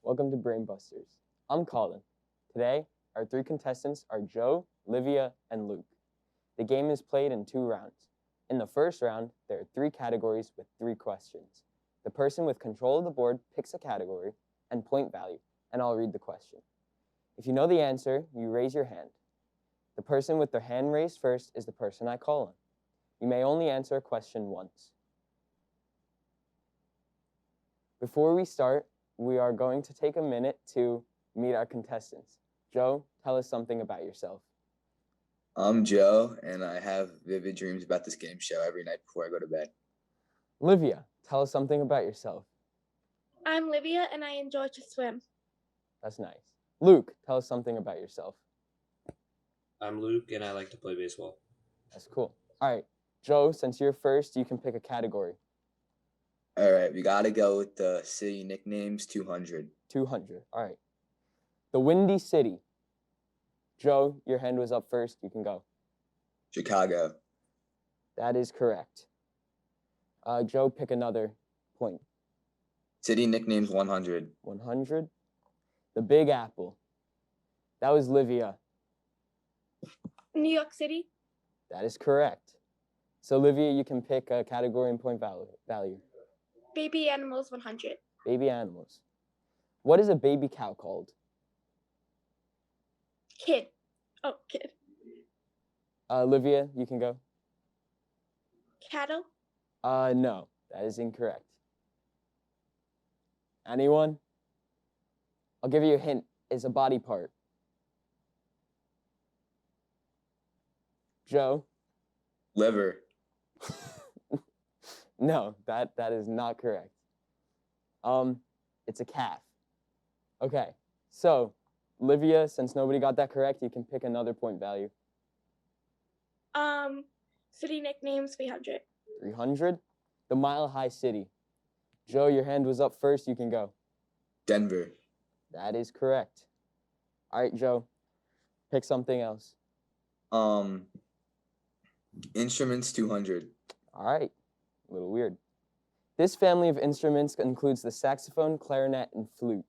Welcome to Brain Busters. I'm Colin. Today, our three contestants are Joe, Livia, and Luke. The game is played in 2 rounds. In the first round, there are 3 categories with 3 questions. The person with control of the board picks a category and point value, and I'll read the question. If you know the answer, you raise your hand. The person with their hand raised first is the person I call on. You may only answer a question once. Before we start, we are going to take a minute to meet our contestants. Joe, tell us something about yourself. I'm Joe, and I have vivid dreams about this game show every night before I go to bed. Livia, tell us something about yourself. I'm Livia, and I enjoy to swim. That's nice. Luke, tell us something about yourself. I'm Luke, and I like to play baseball. That's cool. All right, Joe, since you're first, you can pick a category. All right, we got to go with the city nicknames 200. 200. All right. The Windy City. Joe, your hand was up first. You can go. Chicago. That is correct. Joe, pick another point. City nicknames 100. 100. The Big Apple. That was Livia. New York City. That is correct. So, Livia, you can pick a category and point value. Baby animals 100. Baby animals. What is a baby cow called? Kid. Oh, kid. Livia, you can go. Cattle. No, that is incorrect. Anyone? I'll give you a hint. It's a body part. Joe? Liver. No, that is not correct. It's a calf. Okay, so Livia, since nobody got that correct, you can pick another point value. City nicknames 300. 300. The Mile High City. Joe, your hand was up first. You can go. Denver. That is correct. All right, Joe, pick something else. Instruments 200. All right, a little weird. This family of instruments includes the saxophone, clarinet, and flute.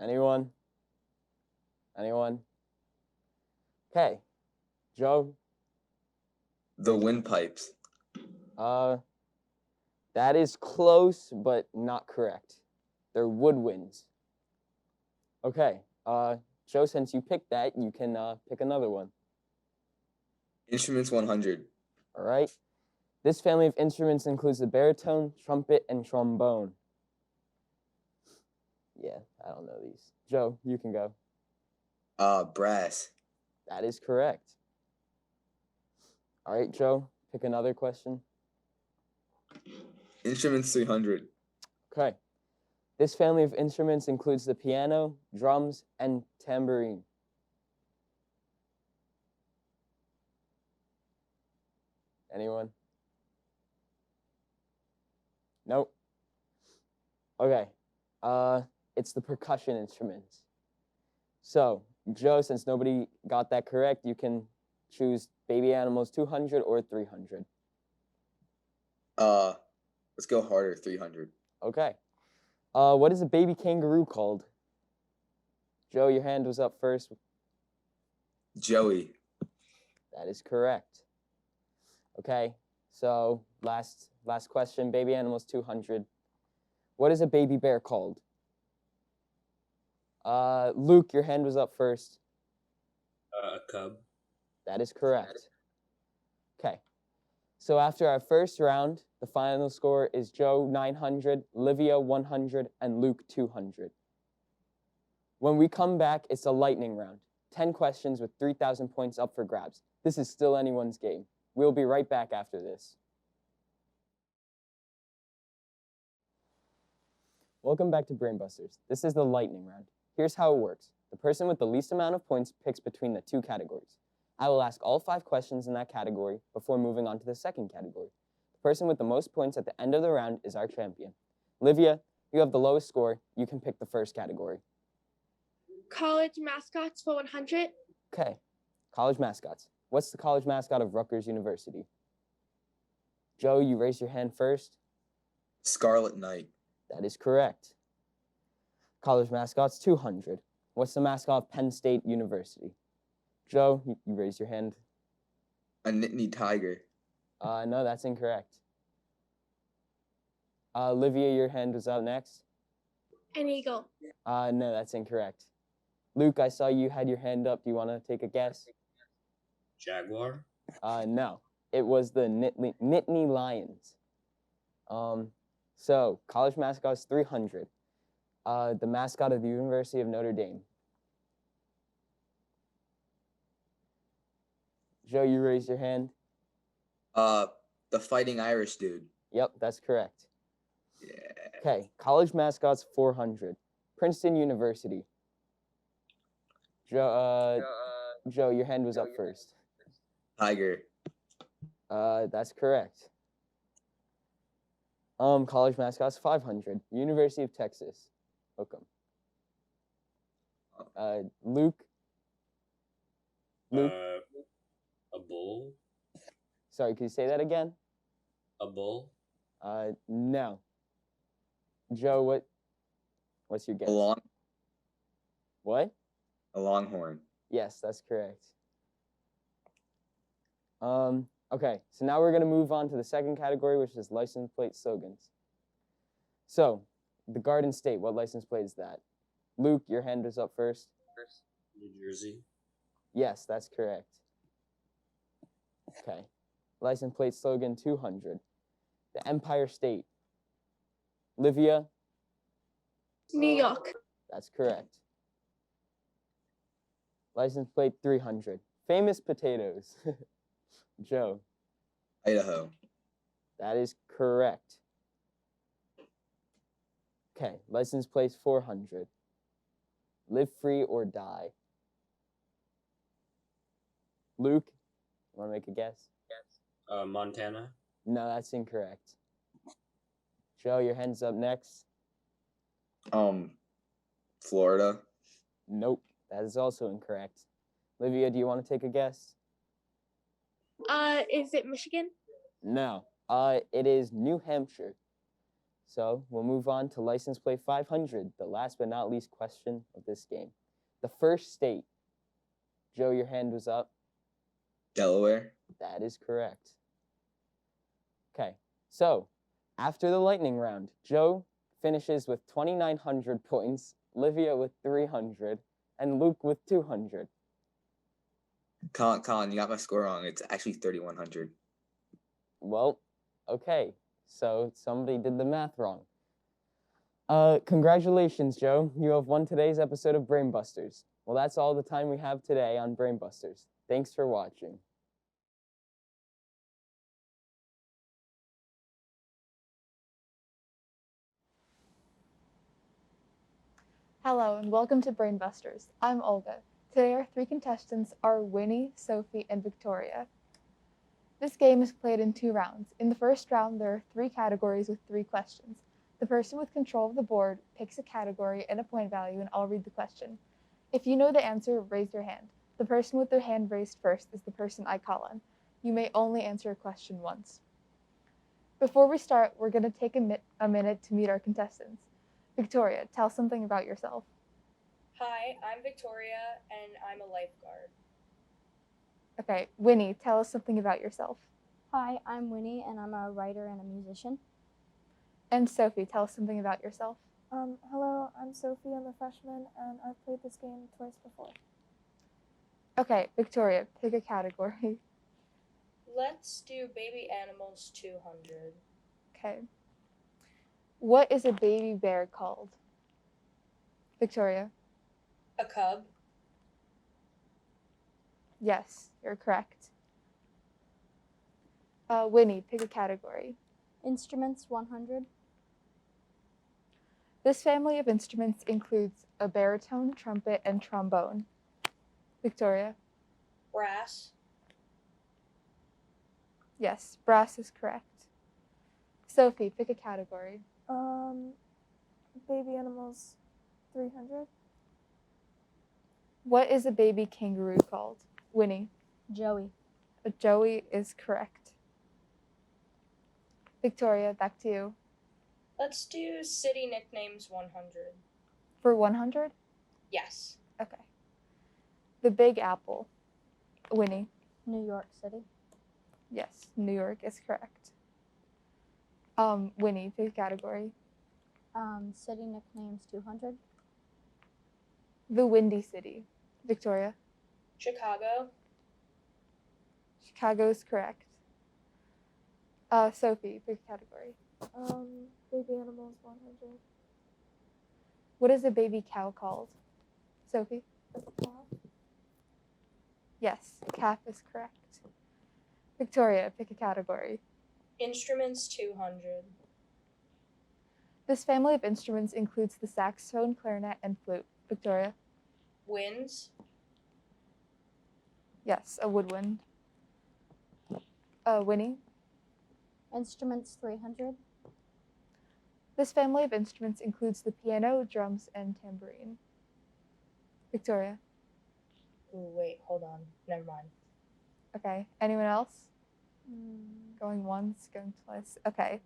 Anyone? Anyone? Okay, Joe? The windpipes. That is close, but not correct. They're woodwinds. Okay, Joe, since you picked that, you can pick another one. Instruments 100. All right. This family of instruments includes the baritone, trumpet, and trombone. Yeah, I don't know these. Joe, you can go. Brass. That is correct. All right, Joe, pick another question. Instruments 300. Okay. This family of instruments includes the piano, drums, and tambourine. Anyone? Nope. Okay. It's the percussion instruments. So, Joe, since nobody got that correct, you can choose baby animals 200 or 300. Let's go harder, 300. Okay. What is a baby kangaroo called? Joe, your hand was up first. Joey. That is correct. Okay, so last question, baby animals 200. What is a baby bear called? Luke, your hand was up first. A cub. That is correct. Okay, so after our first round, the final score is Joe 900, Livia 100, and Luke 200. When we come back, it's a lightning round. 10 questions with 3,000 points up for grabs. This is still anyone's game. We'll be right back after this. Welcome back to Brain Busters. This is the lightning round. Here's how it works. The person with the least amount of points picks between the 2 categories. I will ask all 5 questions in that category before moving on to the second category. The person with the most points at the end of the round is our champion. Livia, you have the lowest score. You can pick the first category. College mascots for 100. Okay, college mascots. What's the college mascot of Rutgers University? Joe, you raised your hand first. Scarlet Knight. That is correct. College mascots 200. What's the mascot of Penn State University? Joe, you raised your hand. A Nittany Tiger. No, that's incorrect. Olivia, your hand was up next. An eagle. No, that's incorrect. Luke, I saw you had your hand up. Do you want to take a guess? Jaguar. No, it was the Nittany Lions. So college mascots 300. The mascot of the University of Notre Dame. Joe, you raised your hand. The Fighting Irish dude. Yep, that's correct. Yeah. Okay, college mascots 400. Princeton University. Joe, your hand was up first. Tiger. That's correct. College mascots 500. University of Texas. Hook'em. Luke. A bull. Sorry, could you say that again? A bull. No. Joe, what's your guess? What? A longhorn. Yes, that's correct. Okay, so now we're going to move on to the second category, which is license plate slogans. So, the Garden State, what license plate is that? Luke, your hand is up first. New Jersey. Yes, that's correct. Okay. License plate slogan 200. The Empire State. Livia? New York. That's correct. License plate 300. Famous potatoes. Joe? Idaho. That is correct. Okay, license plate 400. Live free or die. Luke, you want to make a guess? Montana. No, that's incorrect. Joe, your hand's up next. Florida. Nope, that is also incorrect. Livia, do you want to take a guess? Is it Michigan? No, it is New Hampshire. So we'll move on to license plate 500, the last but not least question of this game. The first state. Joe, your hand was up. Delaware. That is correct. Okay, so after the lightning round, Joe finishes with 2,900 points, Livia with 300, and Luke with 200. Colin, you got my score wrong. It's actually 3,100. Well, okay, so somebody did the math wrong. Congratulations, Joe. You have won today's episode of Brainbusters. Well, that's all the time we have today on Brainbusters. Thanks for watching. Hello and welcome to Brainbusters. I'm Olga. Today our three contestants are Winnie, Sophie, and Victoria. This game is played in 2 rounds. In the first round, there are 3 categories with 3 questions. The person with control of the board picks a category and a point value, and I'll read the question. If you know the answer, raise your hand. The person with their hand raised first is the person I call on. You may only answer a question once. Before we start, we're going to take a minute to meet our contestants. Victoria, tell something about yourself. Hi, I'm Victoria, and I'm a lifeguard. Okay, Winnie, tell us something about yourself. Hi, I'm Winnie, and I'm a writer and a musician. And Sophie, tell us something about yourself. Hello, I'm Sophie. I'm a freshman, and I've played this game twice before. Okay, Victoria, pick a category. Let's do baby animals 200. Okay. What is a baby bear called? Victoria. A cub. Yes, you're correct. Winnie, pick a category. Instruments 100. This family of instruments includes a baritone, trumpet, and trombone. Victoria. Brass. Yes, brass is correct. Sophie, pick a category. Baby animals 300. What is a baby kangaroo called? Winnie. Joey. Joey is correct. Victoria, back to you. Let's do city nicknames 100. For 100? Yes. Okay. The Big Apple. Winnie. New York City. Yes, New York is correct. Winnie, pick a category. City nicknames 200. The Windy City. Victoria. Chicago. Chicago is correct. Sophie, pick a category. Baby animals 100. What is a baby cow called? Sophie? Calf. Yes, calf is correct. Victoria, pick a category. Instruments 200. This family of instruments includes the saxophone, clarinet, and flute. Victoria? Winds. Yes, a woodwind. Winnie? Instruments 300. This family of instruments includes the piano, drums, and tambourine. Victoria? Ooh, wait, hold on. Never mind. Okay, anyone else? Going once, going twice. Okay,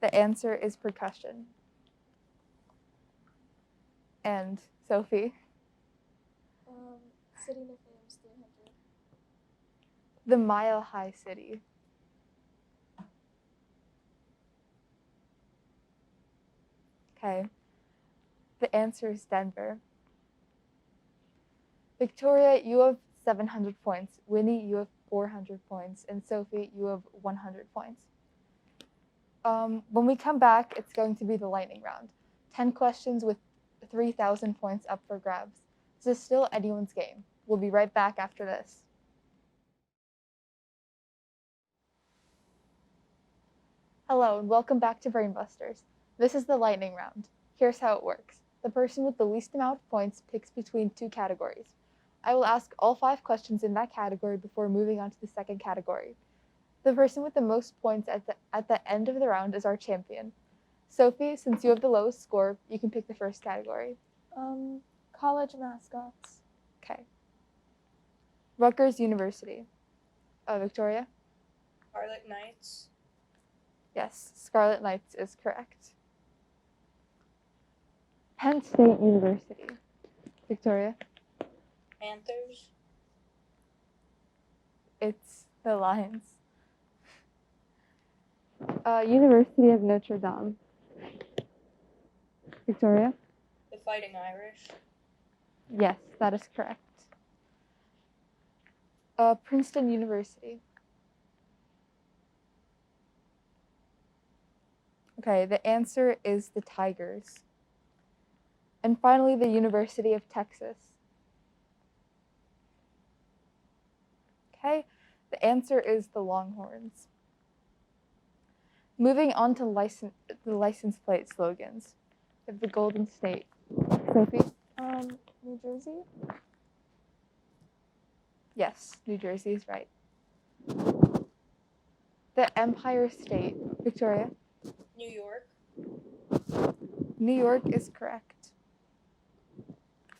the answer is percussion. And Sophie? City nicknames 300. The Mile High City. Okay, the answer is Denver. Victoria, you have 700 points. Winnie, you have 400 points. And Sophie, you have 100 points. When we come back, it's going to be the lightning round. 10 questions with 3,000 points up for grabs. This is still anyone's game. We'll be right back after this. Hello, and welcome back to Brainbusters. This is the lightning round. Here's how it works. The person with the least amount of points picks between two categories. I will ask all 5 questions in that category before moving on to the second category. The person with the most points at the end of the round is our champion. Sophie, since you have the lowest score, you can pick the first category. College mascots. Okay. Rutgers University. Victoria? Scarlet Knights. Yes, Scarlet Knights is correct. Penn State University. Victoria? Panthers. It's the Lions. University of Notre Dame. Victoria? The Fighting Irish. Yes, that is correct. Princeton University. Okay, the answer is the Tigers. And finally, the University of Texas. Okay, the answer is the Longhorns. Moving on to the license plate slogans. We have the Golden State. Sophie? New Jersey. Yes, New Jersey is right. The Empire State. Victoria? New York. New York is correct.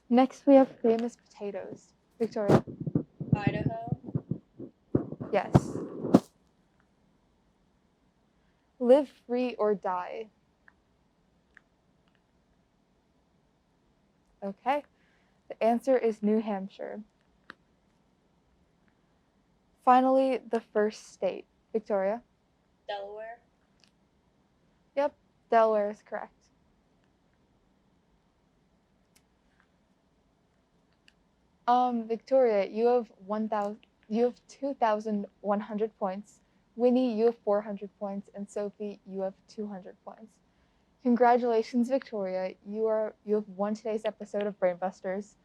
Next, we have famous potatoes. Victoria? Idaho. Yes. Live free or die. Okay. The answer is New Hampshire. Finally, the first state. Victoria? Delaware. Yep, Delaware is correct. Victoria, you have 2,100 points. Winnie, you have 400 points, and Sophie, you have 200 points. Congratulations, Victoria. You have won today's episode of Brainbusters,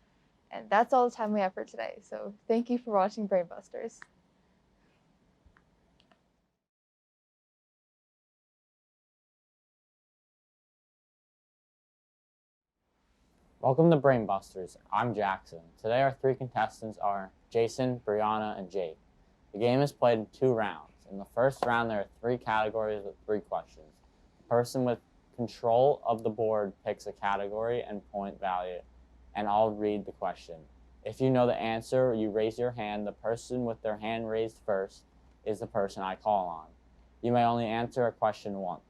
and that's all the time we have for today. So thank you for watching Brainbusters. Welcome to Brainbusters. I'm Jackson. Today our 3 contestants are Jason, Brianna, and Jake. The game is played in 2 rounds. In the first round, there are 3 categories with 3 questions. The person with control of the board picks a category and point value, and I'll read the question. If you know the answer, you raise your hand. The person with their hand raised first is the person I call on. You may only answer a question once.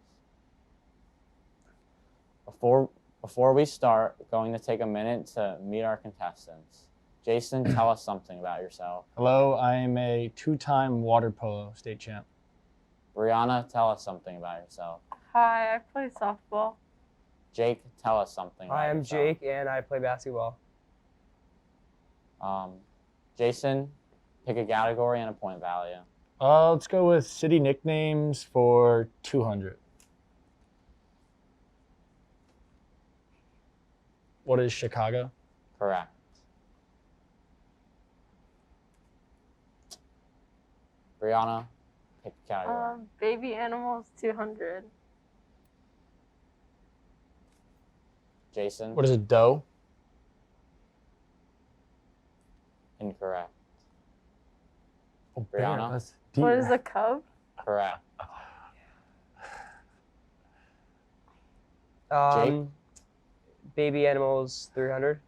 Before we start, going to take a minute to meet our contestants. Jason, tell us something about yourself. Hello, I am a 2-time water polo state champ. Brianna, tell us something about yourself. Hi, I play softball. Jake, tell us something about Hi, I'm yourself. Jake, and I play basketball. Jason, pick a category and a point value. Let's go with city nicknames for 200. What is Chicago? Correct. Brianna, pick a category. Baby animals, 200. Jason, What is a doe? incorrect. Oh, Brianna? That's What deep. is a cub? Correct. Jake? Baby animals, 300.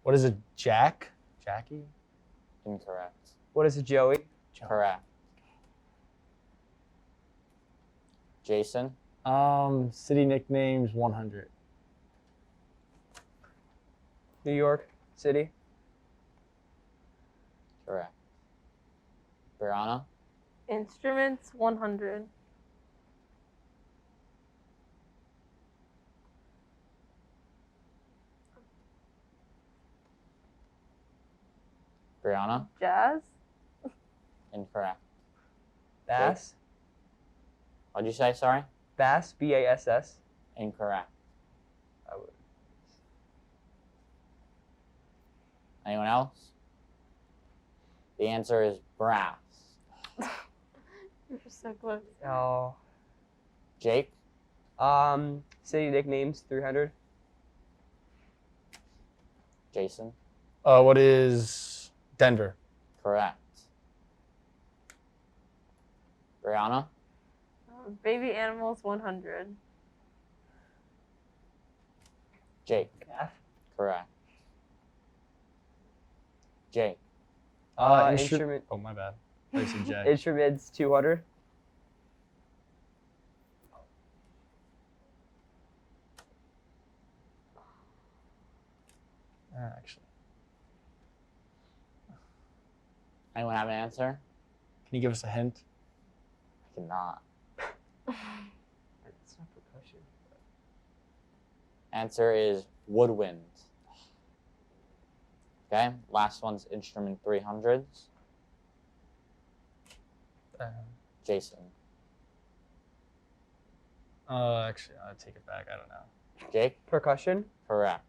What is a jack? Jackie? Incorrect. What is a Joey? Correct. Jason, City nicknames 100. New York City. correct. Brianna, Instruments, 100. Brianna, Jazz, incorrect. Bass. What'd you say, sorry? Bass, B-A-S-S. Incorrect. I would. Anyone else? The answer is brass. you're so close. Oh. Jake, City nicknames, 300. Jason, What is Denver? correct. Brianna, Baby animals, 100. Jake, Calf. correct. Jake, Instrument. Oh, my bad. I said J. Instruments, 200. Actually, anyone have an answer? can you give us a hint? I cannot. It's not percussion. Answer is woodwind. Okay, last one's instrument 300s. Jason, Actually, I'll take it back. I don't know. Jake, Percussion. correct.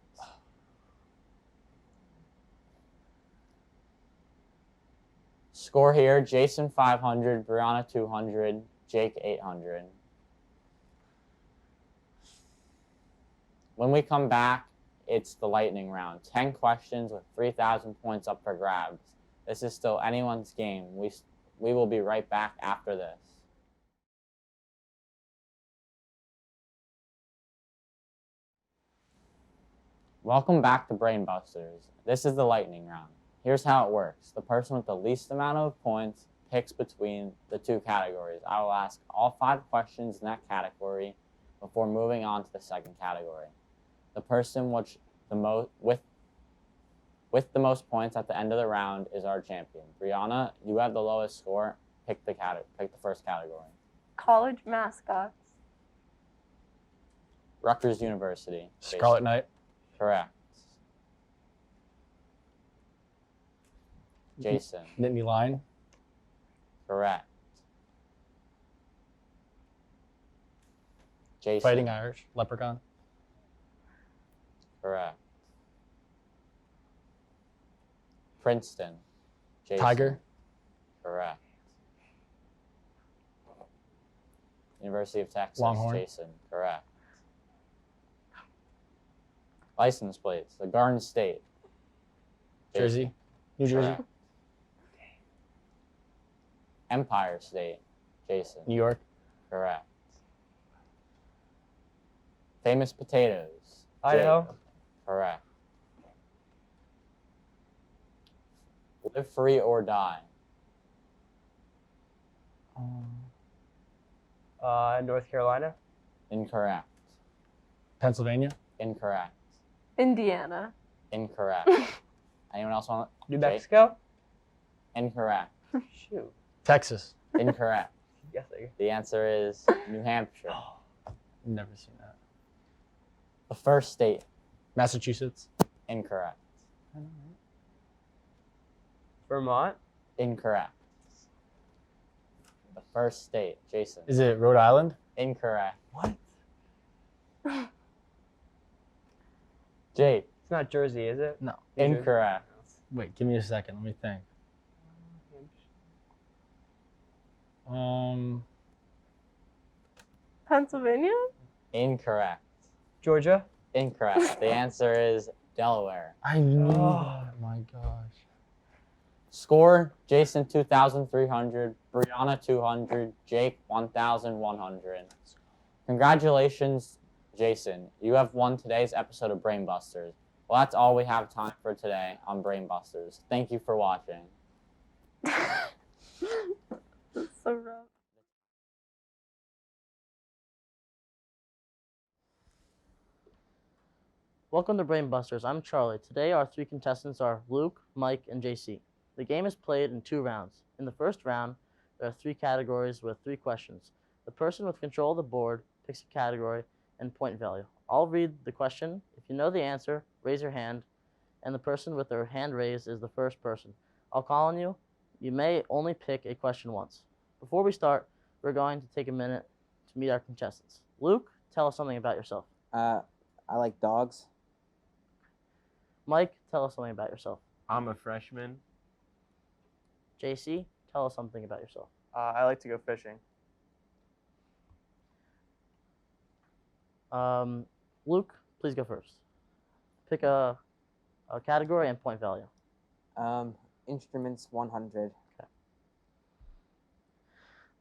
Score here, Jason 500, Brianna 200, Jake 800. When we come back, it's the lightning round. 10 questions with 3,000 points up for grabs. This is still anyone's game. We will be right back after this. Welcome back to Brainbusters. This is the lightning round. Here's how it works. The person with the least amount of points picks between the two categories. I will ask all 5 questions in that category before moving on to the second category. The person with the most points at the end of the round is our champion. Brianna, you have the lowest score. Pick the first category. College mascots. Rutgers University. Scarlet Knight. Correct. Jason. Nittany Lion. Correct. Jason. Fighting Irish. Leprechaun. Correct. Princeton. Jason. Tiger. Correct. University of Texas. Longhorn. Jason. Correct. License plates. The Garden State. Jason. Jersey. New Jersey. Correct. Empire State. Jason. New York. Correct. Famous potatoes. Idaho. Jake. Correct. Live free or die. North Carolina. Incorrect. Pennsylvania. Incorrect. Indiana. Incorrect. Anyone else want New Jake? Mexico. Incorrect. Shoot. Texas. Incorrect. Yes, I The answer is New Hampshire. Never seen that. The first state. Massachusetts. Incorrect. Vermont. Incorrect. The first state. Jason. Is it Rhode Island? Incorrect. What? Jake. It's not Jersey, is it? No. New Jersey? Incorrect. Wait, give me a second. Let me think. Pennsylvania? Incorrect. Georgia. Incorrect. The answer is Delaware. I knew. Oh. My gosh. Score: Jason 2,300, Brianna 200, Jake 1,100. Congratulations, Jason. You have won today's episode of Brainbusters. Well, that's all we have time for today on Brainbusters. Thank you for watching. That's so rough. Welcome to Brainbusters. I'm Charlie. Today our three contestants are Luke, Mike, and JC. The game is played in 2 rounds. In the first round, there are 3 categories with 3 questions. The person with control of the board picks a category and point value. I'll read the question. If you know the answer, raise your hand, and the person with their hand raised is the first person. I'll call on you. You may only pick a question once. Before we start, we're going to take a minute to meet our contestants. Luke, tell us something about yourself. I like dogs. Mike, tell us something about yourself. I'm a freshman. JC, tell us something about yourself. I like to go fishing. Luke, please go first. Pick a category and point value. Instruments 100. Okay.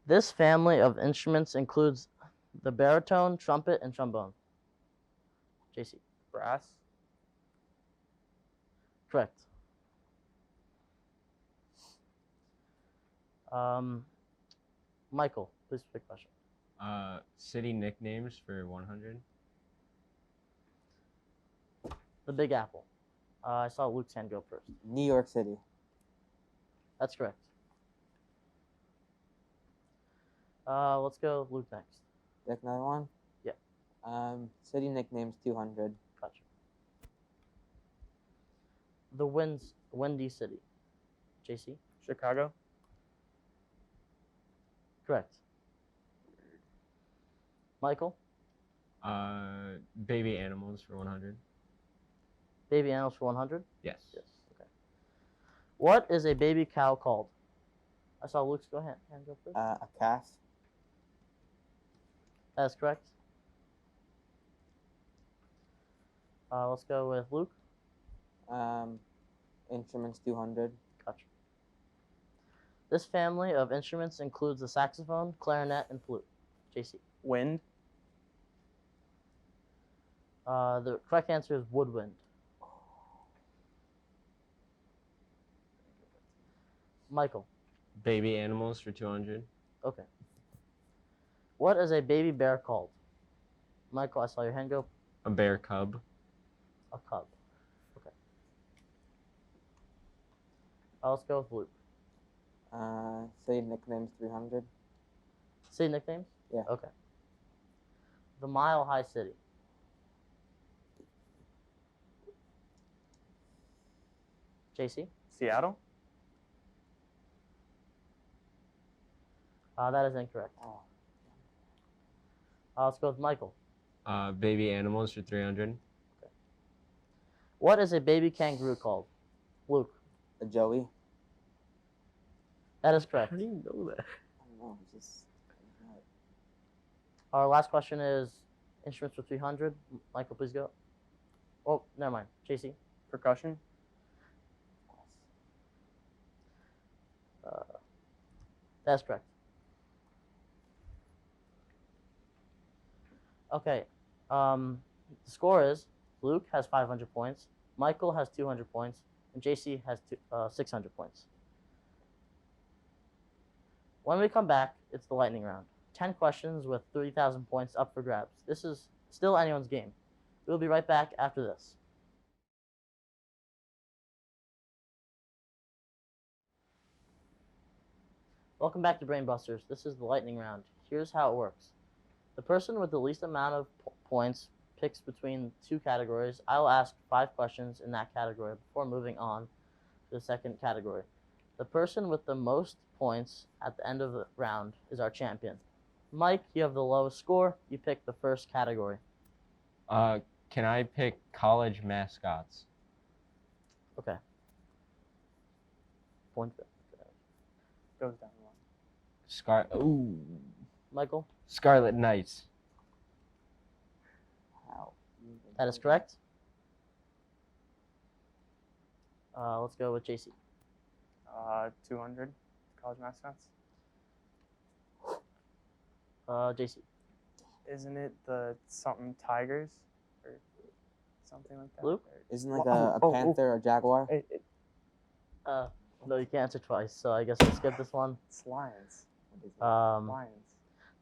This family of instruments includes the baritone, trumpet, and trombone. JC. Brass. Correct. Michael, please pick a question. City nicknames for 100. The Big Apple. I saw Luke's hand go first. New York City. That's correct. Let's go Luke next. Pick another one? Yeah. City nicknames 200. Gotcha. The Windy City. JC? Chicago. Correct. Michael? Baby animals for 100. Baby animals for 100? Yes. Yes. Okay. What is a baby cow called? I saw Luke's go ahead. Hand go first. A calf. That is correct. Let's go with Luke. Instruments 200. Gotcha. This family of instruments includes the saxophone, clarinet, and flute. JC. Wind. The correct answer is woodwind. Michael. Baby animals for 200. Okay. What is a baby bear called? Michael, I saw your hand go. A bear cub. A cub. Okay. Let's go with Luke. City nicknames 300. City nicknames? Yeah. Okay. The Mile High City. JC? Seattle. That is incorrect. Let's go with Michael. Baby animals for 300. Okay. What is a baby kangaroo called? Luke. A Joey. That is correct. How do you know that? I don't know. Just. Our last question is instruments for 300. Michael, please go. Oh, never mind. JC. Percussion. That's correct. Okay. The score is Luke has 500 points, Michael has 200 points, and JC has 600 points. When we come back, it's the lightning round. 10 questions with 3,000 points up for grabs. This is still anyone's game. We'll be right back after this. Welcome back to Brainbusters. This is the lightning round. Here's how it works. The person with the least amount of points picks between two categories. I will ask 5 questions in that category before moving on to the second category. The person with the most points at the end of the round is our champion. Mike, you have the lowest score. You pick the first category. Can I pick college mascots? Okay. Point. Goes down one. Ooh. Michael? Scarlet Knights. How? That is correct. Let's go with JC. 200 college mascots. JC. Isn't it the something tigers or something like that? Luke? Isn't like a panther or jaguar? No, you can't answer twice, so I guess we'll skip this one. It's lions. Lions.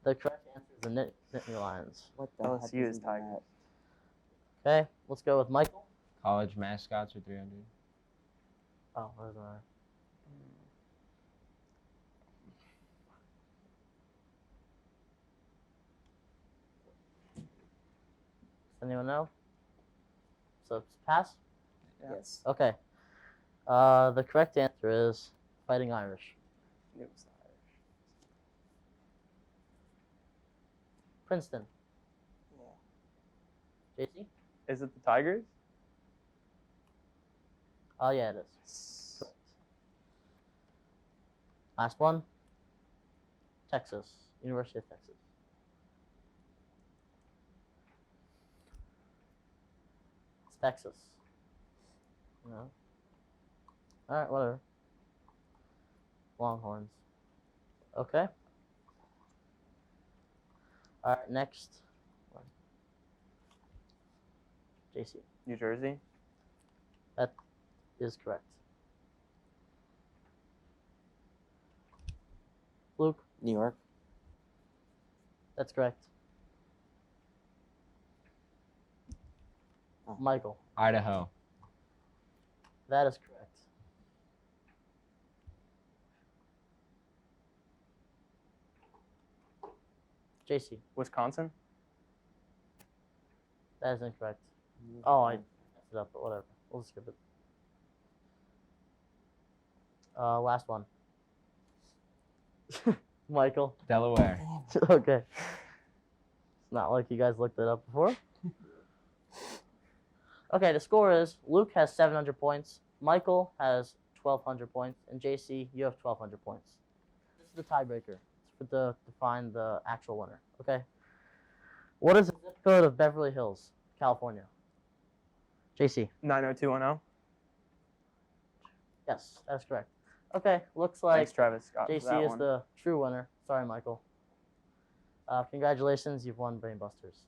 The correct answer is the Nittany Lions. What the heck LSU is is tigers. that? Okay, let's go with Michael. College mascots for 300. Oh, where's my... Does anyone know? So it's pass? Yes. Okay. The correct answer is Fighting Irish. It was Irish. Princeton. Yeah. JC? Is it the tigers? Oh, yeah, it is. Correct. Last one. Texas. University of Texas. It's Texas. No. All right, whatever. Longhorns. Okay. All right, next. JC. New Jersey. That is correct. Luke. New York. That's correct. Oh. Michael. Idaho. That is correct. JC. Wisconsin. That is incorrect. Oh, I messed it up, but whatever. We'll skip it. Last one. Michael. Delaware. Okay. It's not like you guys looked it up before. Okay, the score is Luke has 700 points, Michael has 1,200 points, and JC, you have 1,200 points. This is the tiebreaker to find the actual winner. Okay. What is the zip code of Beverly Hills, California? JC. 90210. Yes, that's correct. Okay, looks like Thanks, Travis. Got JC that is one. the true winner. Sorry, Michael. Congratulations, you've won Brainbusters.